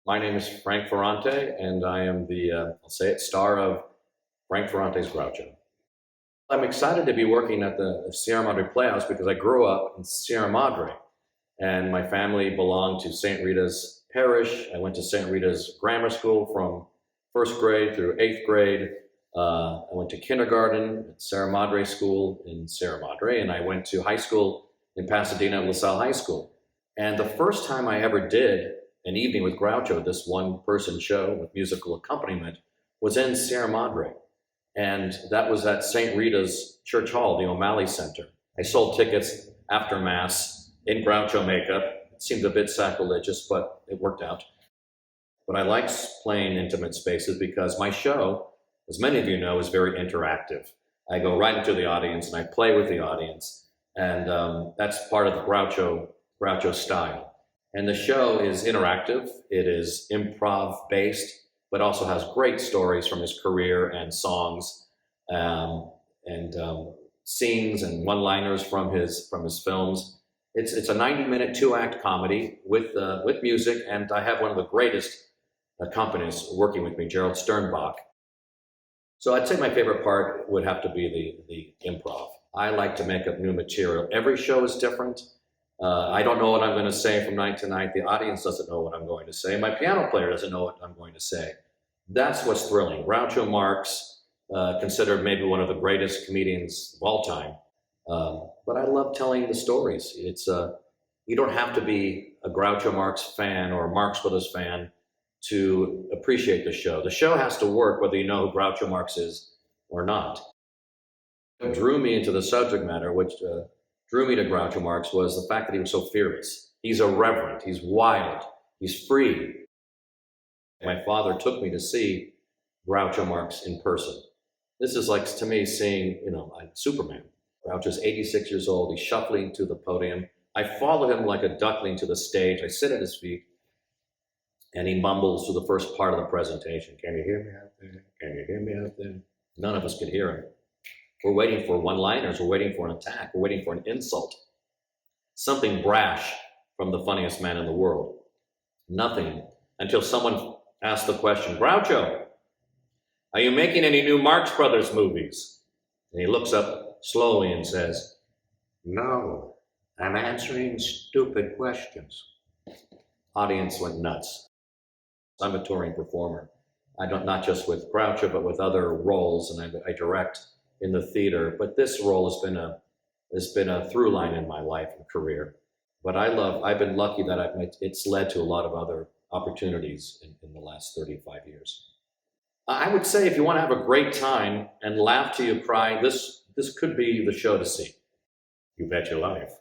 My name is Frank Ferrante, and I am the, I'll say it, star of Frank Ferrante's Groucho. I'm excited to be working at the Sierra Madre Playhouse because I grew up in Sierra Madre, and my family belonged to St. Rita's Parish. I went to St. Rita's Grammar School from first grade through eighth grade. I went to kindergarten at Sierra Madre School in Sierra Madre, and I went to high school in Pasadena at LaSalle High School. And the first time I ever did an evening with Groucho, this one-person show with musical accompaniment, was in Sierra Madre. And that was at St. Rita's Church Hall, the O'Malley Center. I sold tickets after Mass in Groucho makeup. It seemed a bit sacrilegious, but it worked out. But I like playing intimate spaces because my show, as many of you know, is very interactive. I go right into the audience and I play with the audience. And that's part of the Groucho style. And the show is interactive. It is improv-based, but also has great stories from his career and songs, and scenes and one-liners from his films. It's a 90-minute two-act comedy with music, and I have one of the greatest accompanists working with me, Gerald Sternbach. So I'd say my favorite part would have to be the improv. I like to make up new material. Every show is different. I don't know what I'm going to say from night to night. The audience doesn't know what I'm going to say. My piano player doesn't know what I'm going to say. That's what's thrilling. Groucho Marx, considered maybe one of the greatest comedians of all time. But I love telling the stories. You don't have to be a Groucho Marx fan or a Marx Brothers fan to appreciate the show. The show has to work whether you know who Groucho Marx is or not. What drew me into the subject matter, which drew me to Groucho Marx, was the fact that he was so fearless. He's irreverent, he's wild, he's free. My father took me to see Groucho Marx in person. This is like, to me, seeing, like Superman. Groucho's 86 years old, he's shuffling to the podium. I follow him like a duckling to the stage. I sit at his feet, and he mumbles through the first part of the presentation. Can you hear me out there? Can you hear me out there? None of us could hear him. We're waiting for one-liners, we're waiting for an attack, we're waiting for an insult. Something brash from the funniest man in the world. Nothing until someone asked the question, Groucho, are you making any new Marx Brothers movies? And he looks up slowly and says, no, I'm answering stupid questions. Audience went nuts. I'm a touring performer. Not just with Groucho, but with other roles, and I direct in the theater, but this role has been a through line in my life and career. But I've been lucky that it's led to a lot of other opportunities in the last 35 years. I would say if you want to have a great time and laugh till you cry, this could be the show to see. You bet your life.